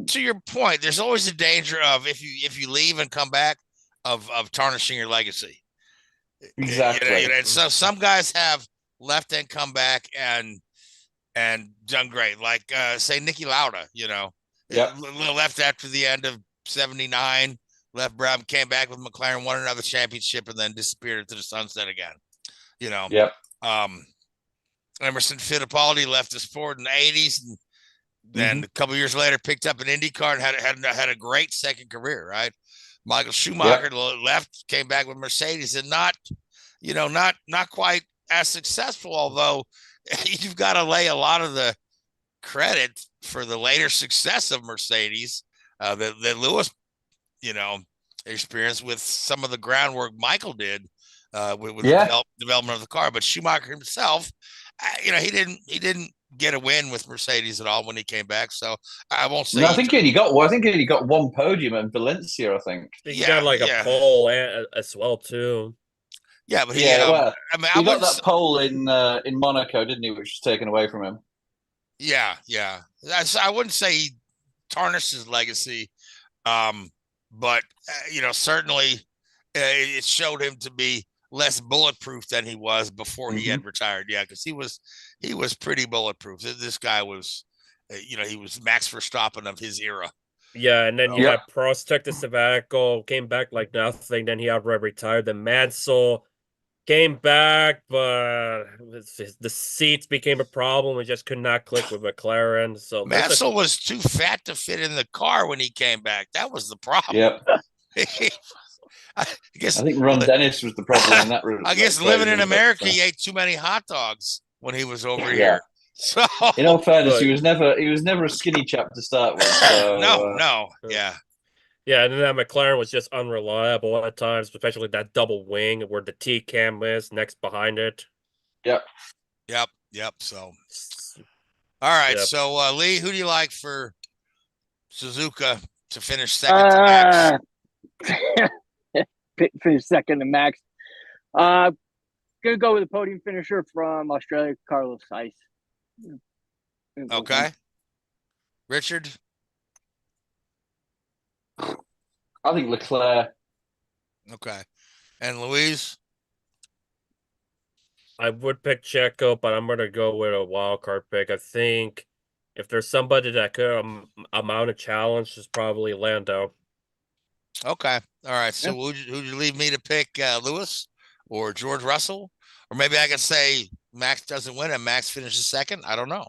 to your point, there's always a danger of if you leave and come back of tarnishing your legacy.
Exactly.
So some guys have left and come back and done great, like say Niki Lauda. Left after the end of '79, left Brown, came back with McLaren, won another championship, and then disappeared into the sunset again. Emerson Fittipaldi left the sport in the '80s, and then a couple years later picked up an IndyCar and had a great second career. Right, Michael Schumacher left, came back with Mercedes, and not quite as successful. Although you've got to lay a lot of the credit for the later success of Mercedes that Lewis, experienced with some of the groundwork Michael did with the development of the car. But Schumacher himself, he didn't get a win with Mercedes at all when he came back. So I won't say.
No, I think he only got one podium in Valencia. I think
he got a pole as well too.
Yeah, but
he got that pole in Monaco, didn't he? Which was taken away from him.
Yeah. I wouldn't say he tarnished his legacy, but certainly it showed him to be less bulletproof than he was before he had retired. Yeah, because he was pretty bulletproof. This guy was, he was Max Verstappen of his era.
Yeah, and then you had Prost took the sabbatical, came back like nothing. Then he outright retired. Then Mansell came back, but the seats became a problem. It just could not click with McLaren. So
Mansell was too fat to fit in the car when he came back. That was the problem.
Yep. I think Ron Dennis was the problem in that room.
I guess living in America, he ate too many hot dogs when he was over here. So,
in all fairness, he was never a skinny chap to start with. So,
yeah.
Yeah, and then that McLaren was just unreliable at times, especially that double wing where the T cam is next behind it.
Yep.
So, all right. So, Lee, who do you like for Suzuka to finish second to Max?
Finish second to Max. Gonna go with a podium finisher from Australia, Carlos Sainz.
Okay. Richard?
I think Leclerc.
Okay. And Louise?
I would pick Checo, but I'm going to go with a wild card pick. I think if there's somebody that could amount a challenge, it's probably Lando.
Okay. All right. So who'd you leave me to pick, Lewis or George Russell? Or maybe I could say Max doesn't win and Max finishes second. I don't know.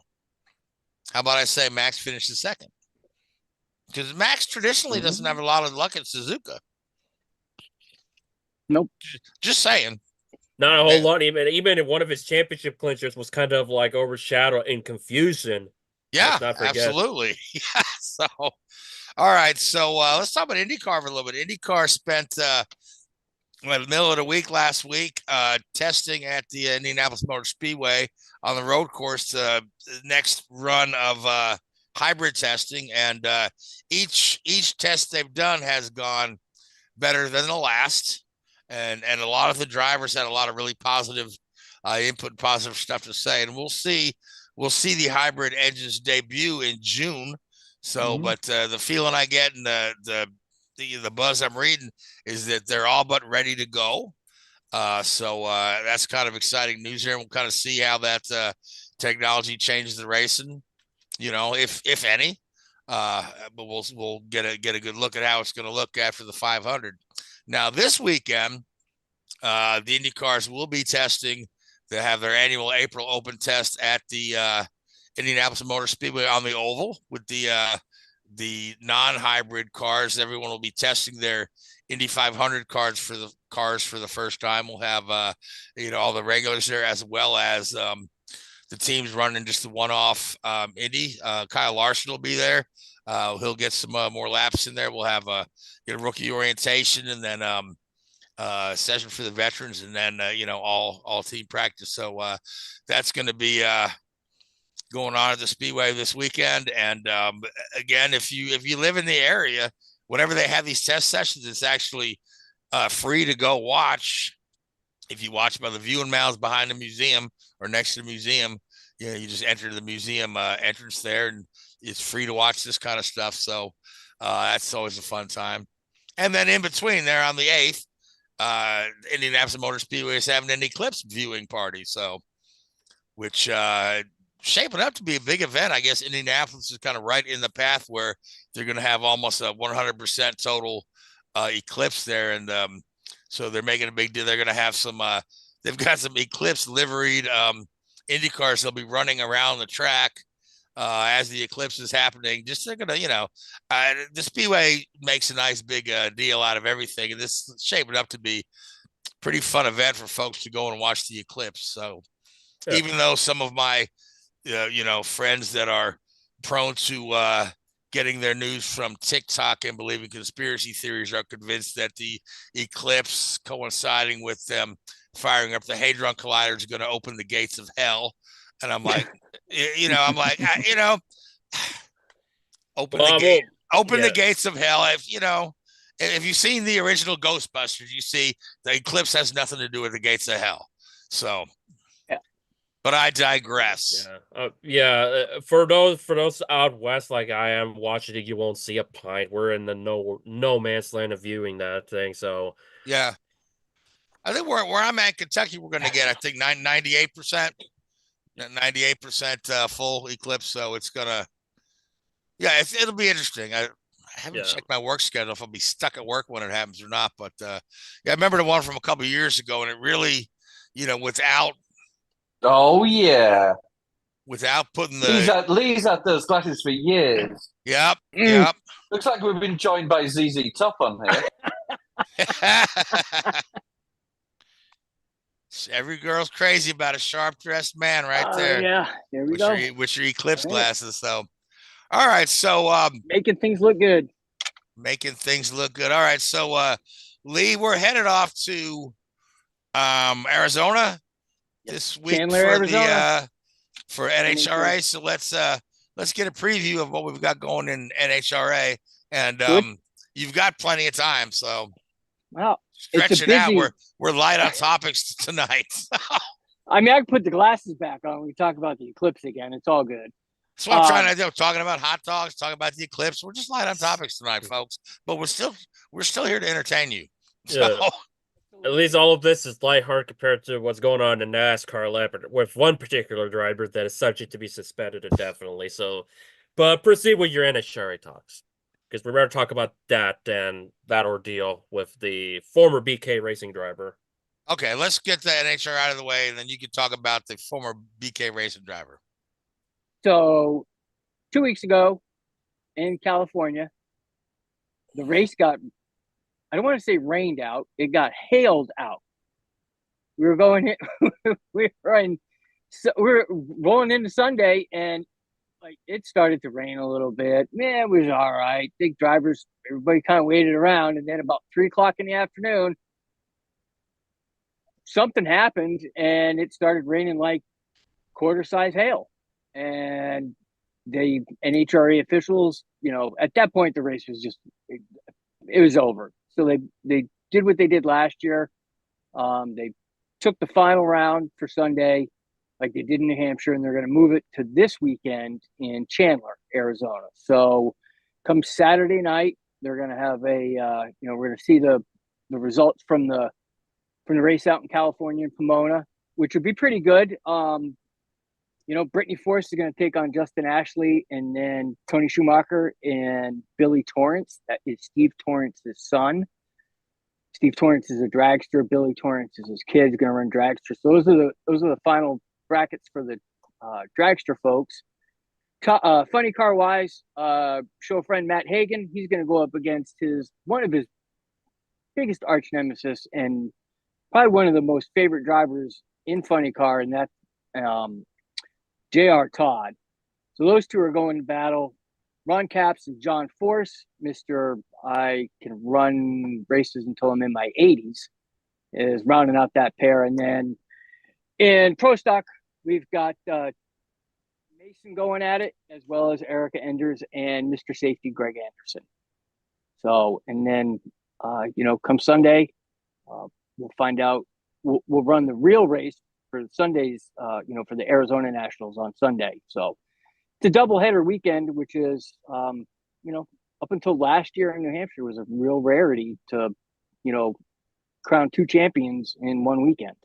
How about I say Max finishes second? Because Max traditionally doesn't have a lot of luck at Suzuka.
Nope.
Just saying.
Not a whole lot. Even in one of his championship clinchers was kind of like overshadowed in confusion.
Yeah, absolutely. Yeah. So, all right. So let's talk about IndyCar for a little bit. IndyCar spent in the middle of the week last week testing at the Indianapolis Motor Speedway on the road course. The next run of hybrid testing, and each test they've done has gone better than the last. And a lot of the drivers had a lot of really positive input, positive stuff to say. And we'll see the hybrid engines debut in June. So, but the feeling I get and the buzz I'm reading is that they're all but ready to go. So that's kind of exciting news here. And we'll kind of see how that technology changes the racing, if any. But we'll get a good look at how it's going to look after the 500. Now, this weekend, the IndyCars will be testing. They have their annual April Open test at the Indianapolis Motor Speedway on the oval with the non-hybrid cars. Everyone will be testing their Indy 500 cars for the first time. We'll have all the regulars there, as well as the team's running just the one-off Indy. Kyle Larson will be there. He'll get some more laps in there. We'll have get a rookie orientation and then session for the veterans, and then all team practice. So that's going to be going on at the Speedway this weekend. And again, if you live in the area, whenever they have these test sessions, it's actually free to go watch. If you watch by the viewing mounds behind the museum or next to the museum, you just enter the museum entrance there, and it's free to watch this kind of stuff. So that's always a fun time. And then in between there on the 8th, Indianapolis Motor Speedway is having an Eclipse viewing party. So, which shaping up to be a big event. I guess Indianapolis is kind of right in the path where they're going to have almost a 100% total Eclipse there. And so they're making a big deal. They're going to have some, they've got some Eclipse liveried IndyCars. They'll be running around the track as the Eclipse is happening. Just they're going to, the Speedway makes a nice big deal out of everything. And this is shaping up to be a pretty fun event for folks to go and watch the Eclipse. So even though some of my, friends that are prone to getting their news from TikTok and believing conspiracy theories are convinced that the Eclipse coinciding with them firing up the Hadron Collider is going to open the gates of hell. And I'm like, open the gates of hell. If you've seen the original Ghostbusters, you see the Eclipse has nothing to do with the gates of hell. So, but I digress.
For those out west like I am watching it, you won't see a pint. We're in the no man's land of viewing that thing. So
yeah, I think where I'm at in Kentucky, we're going to get 98%. 98% full Eclipse, so it's gonna, it'll be interesting. I haven't checked my work schedule if I'll be stuck at work when it happens or not. But I remember the one from a couple of years ago, and it really, without putting the
Lee's had those glasses for years.
Yep.
Looks like we've been joined by ZZ Top on here.
Every girl's crazy about a sharp-dressed man right there.
Yeah, there we go.
With your Eclipse glasses. So, all right. So,
making things look good.
All right. So, Lee, we're headed off to Arizona this week for NHRA. So let's get a preview of what we've got going in NHRA, and you've got plenty of time. So,
wow.
Stretch it out. We're light on topics tonight.
I mean, I can put the glasses back on. We talk about the Eclipse again. It's all good.
That's what I'm trying to do. Talking about hot dogs, talking about the Eclipse. We're just light on topics tonight, folks. But we're still here to entertain you. So.
At least all of this is lighthearted compared to what's going on in NASCAR lap with one particular driver that is subject to be suspended indefinitely. So, but proceed with your NHRA talks. Because we're going to talk about that and that ordeal with the former BK racing driver.
Okay, let's get the NHRA out of the way, and then you can talk about the former BK racing driver.
So, 2 weeks ago in California, the race got, I don't want to say rained out, it got hailed out. We were we were rolling into Sunday, and it started to rain a little bit. Man, it was all right. Big drivers, everybody kind of waited around. And then about 3:00 in the afternoon, something happened and it started raining like quarter-size hail. And the NHRA officials, at that point, the race was just, it was over. So they did what they did last year. They took the final round for Sunday, like they did in New Hampshire, and they're going to move it to this weekend in Chandler, Arizona. So come Saturday night, they're going to have we're going to see the results from the race out in California in Pomona, which would be pretty good. Brittany Force is going to take on Justin Ashley, and then Tony Schumacher and Billy Torrance. That is Steve Torrance's son. Steve Torrance is a dragster. Billy Torrance is his kid. He's going to run dragster. So those are the final brackets for the dragster folks. Funny car wise, show friend Matt Hagan, he's going to go up against one of his biggest arch nemesis and probably one of the most favorite drivers in funny car, and that's J.R. Todd. So those two are going to battle. Ron Capps and John Force, Mr. I can run races until I'm in my 80s, is rounding out that pair. And then in Pro Stock, we've got Mason going at it, as well as Erica Enders and Mr. Safety Greg Anderson. So, and then, come Sunday, we'll find out. We'll run the real race for Sundays, for the Arizona Nationals on Sunday. So it's a doubleheader weekend, which is, up until last year in New Hampshire was a real rarity to, crown two champions in one weekend.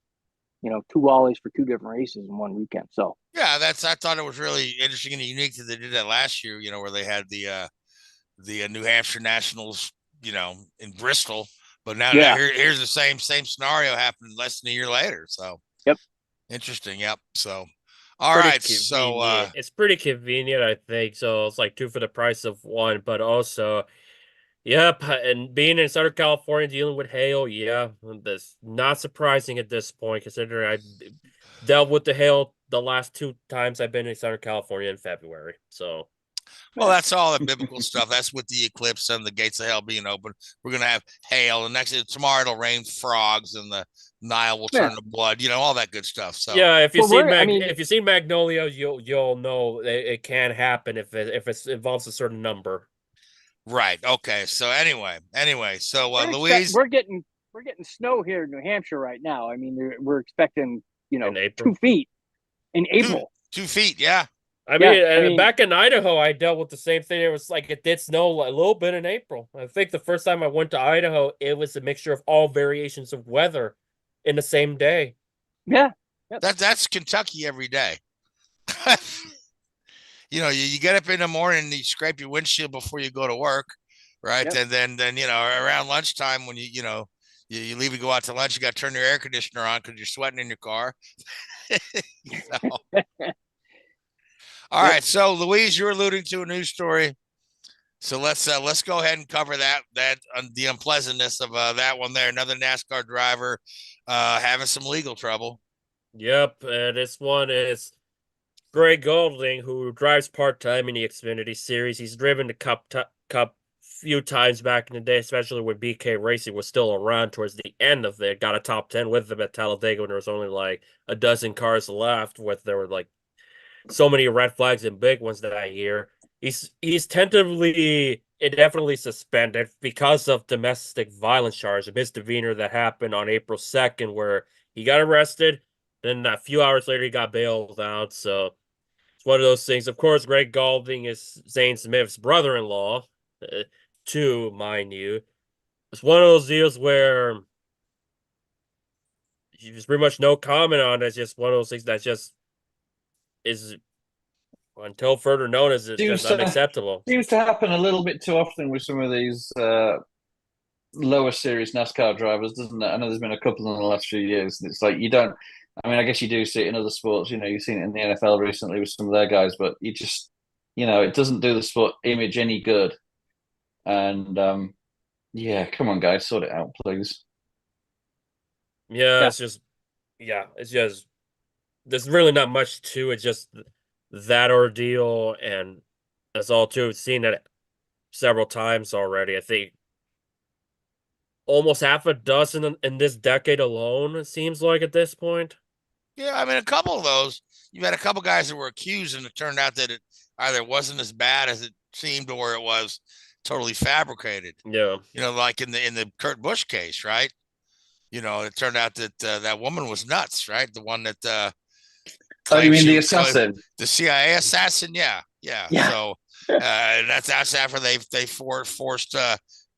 Two Wallies for two different races in one weekend. So
yeah, I thought it was really interesting and unique that they did that last year. Where they had the New Hampshire Nationals, in Bristol. But now here's the same scenario happening less than a year later. So
yep,
interesting. Yep. So all right. So
it's pretty convenient, I think. So it's like two for the price of one, but also. Yep, and being in Southern California, dealing with hail, that's not surprising at this point, considering I dealt with the hail the last two times I've been in Southern California in February. So,
well, that's all the biblical stuff. That's with the eclipse and the gates of hell being open. We're gonna have hail, and tomorrow it'll rain frogs, and the Nile will turn to blood. All that good stuff. So
yeah, if you've seen Magnolia, you'll know it can happen if it involves a certain number.
Right. Okay. So anyway. So Louise,
we're getting snow here in New Hampshire right now. I mean, we're expecting 2 feet in April.
2 feet. Yeah.
I mean, back in Idaho, I dealt with the same thing. It was like it did snow a little bit in April. I think the first time I went to Idaho, it was a mixture of all variations of weather in the same day.
Yeah. Yep.
That's Kentucky every day. You get up in the morning and you scrape your windshield before you go to work, right? Yep. And then around lunchtime when you leave and go out to lunch, you got to turn your air conditioner on because you're sweating in your car. All right, so Louise, you're alluding to a news story, so let's go ahead and cover that the unpleasantness of that one there. Another NASCAR driver having some legal trouble.
Yep, this one is Greg Golding, who drives part-time in the Xfinity Series. He's driven the Cup few times back in the day, especially when BK Racing was still around towards the end of it. Got a top 10 with them at Talladega when there was only like a dozen cars left, there were like so many red flags and big ones that year. He's indefinitely suspended because of domestic violence charge, a misdemeanor that happened on April 2nd where he got arrested. Then a few hours later, he got bailed out. So it's one of those things. Of course, Greg Golding is Zane Smith's brother-in-law, too, mind you. It's one of those deals where there's pretty much no comment on it. It's just one of those things that just is, until further notice, it's just unacceptable.
Seems to happen a little bit too often with some of these lower series NASCAR drivers, doesn't it? I know there's been a couple in the last few years. It's like I guess you do see it in other sports. You've seen it in the NFL recently with some of their guys, but you just, it doesn't do the sport image any good. And come on, guys, sort it out, please.
It's just, there's really not much to it. Just that ordeal, and that's all too. We've seen it several times already. I think almost half a dozen in this decade alone, it seems like at this point.
Yeah, I mean, a couple of those, you've had a couple guys that were accused, and it turned out that it either wasn't as bad as it seemed, or it was totally fabricated.
Yeah,
like in the Kurt Busch case, right? It turned out that that woman was nuts, right? The one that
you mean the assassin,
the CIA assassin? Yeah. So and that's after they forced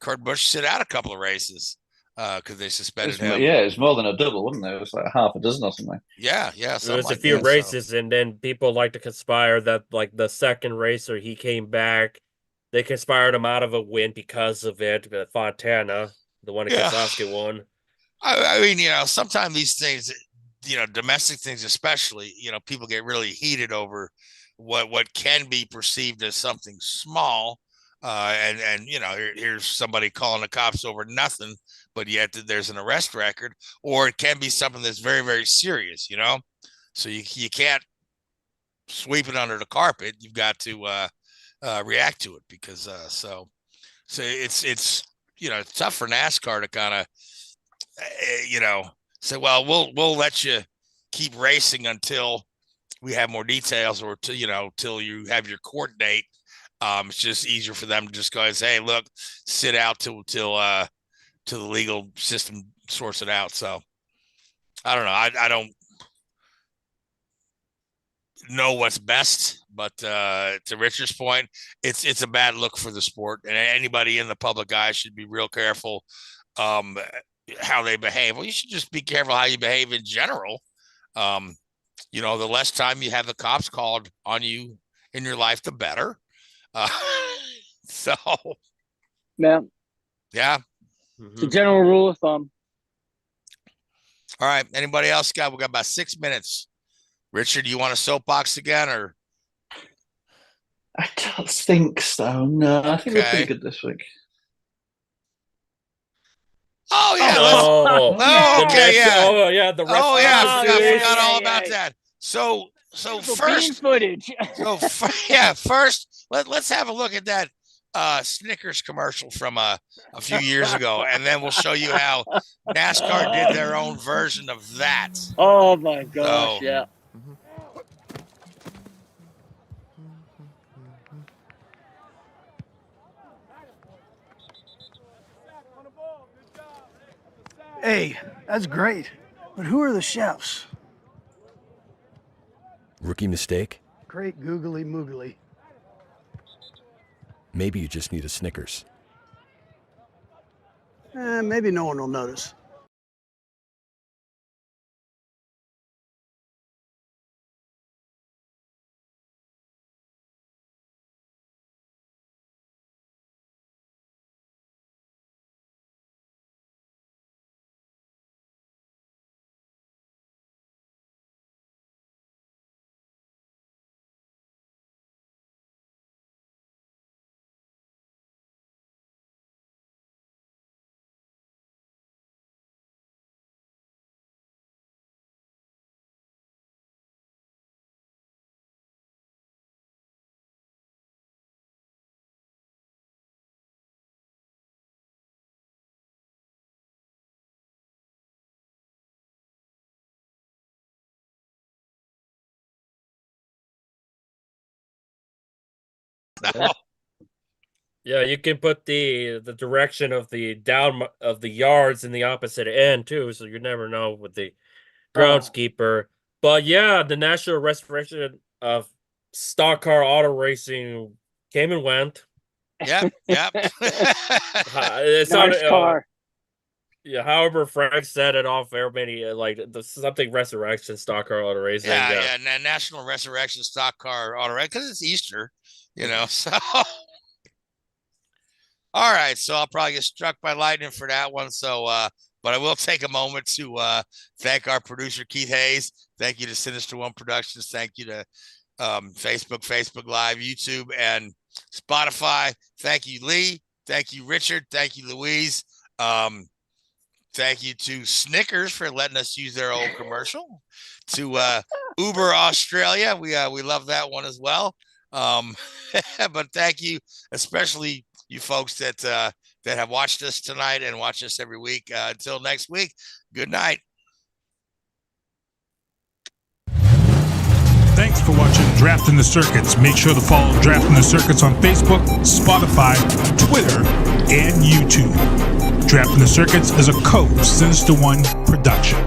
Kurt Busch to sit out a couple of races because they suspended him.
Yeah, it was more than a double, wasn't it? It was like half a dozen or something.
Yeah.
There was a few races, and then people like to conspire that, like the second racer, he came back. They conspired him out of a win because of it. Fontana, the one that Keselowski won.
I mean, sometimes these things, domestic things especially, people get really heated over what can be perceived as something small. And here's somebody calling the cops over nothing, but yet there's an arrest record, or it can be something that's very, very serious, So you can't sweep it under the carpet. You've got to react to it because so it's it's tough for NASCAR to kind of say, well, we'll let you keep racing until we have more details or till you have your court date. It's just easier for them to just go and say, hey, look, sit out till the legal system sorts it out. So I don't know. I don't know what's best, but to Richard's point, it's a bad look for the sport, and anybody in the public eye should be real careful how they behave. Well, you should just be careful how you behave in general. The less time you have the cops called on you in your life, the better. So
yeah. It's a general rule of thumb.
All right. Anybody else we got about 6 minutes. Richard, you want a soapbox again, or?
I don't think so. No, I think we're pretty good this week.
Oh yeah.
I
forgot all about that. So first
footage.
First let's have a look at that Snickers commercial from a few years ago, and then we'll show you how NASCAR did their own version of that.
Oh my gosh, yeah.
Hey, that's great. But who are the chefs?
Rookie mistake?
Great googly moogly.
Maybe you just need a Snickers.
Maybe no one will notice.
Yeah, you can put the direction of the down of the yards in the opposite end too, so you never know with the groundskeeper. But yeah, the national restoration of stock car auto racing came and went.
Yep.
It's
nice car.
Yeah, however, Frank said it off air, many something resurrection stock car auto racing.
Yeah, National Resurrection Stock Car Auto Racing, because it's Easter, so. All right, so I'll probably get struck by lightning for that one. So, but I will take a moment to thank our producer Keith Hayes. Thank you to Sinister One Productions. Thank you to Facebook Live, YouTube, and Spotify. Thank you, Lee. Thank you, Richard. Thank you, Louise. Thank you to Snickers for letting us use their old commercial. To Uber Australia, we love that one as well. But thank you, especially you folks that have watched us tonight and watch us every week. Until next week, good night.
Thanks for watching Drafting the Circuits. Make sure to follow Drafting the Circuits on Facebook, Spotify, Twitter, and YouTube. Drafting the Circuits is a Sinister One production.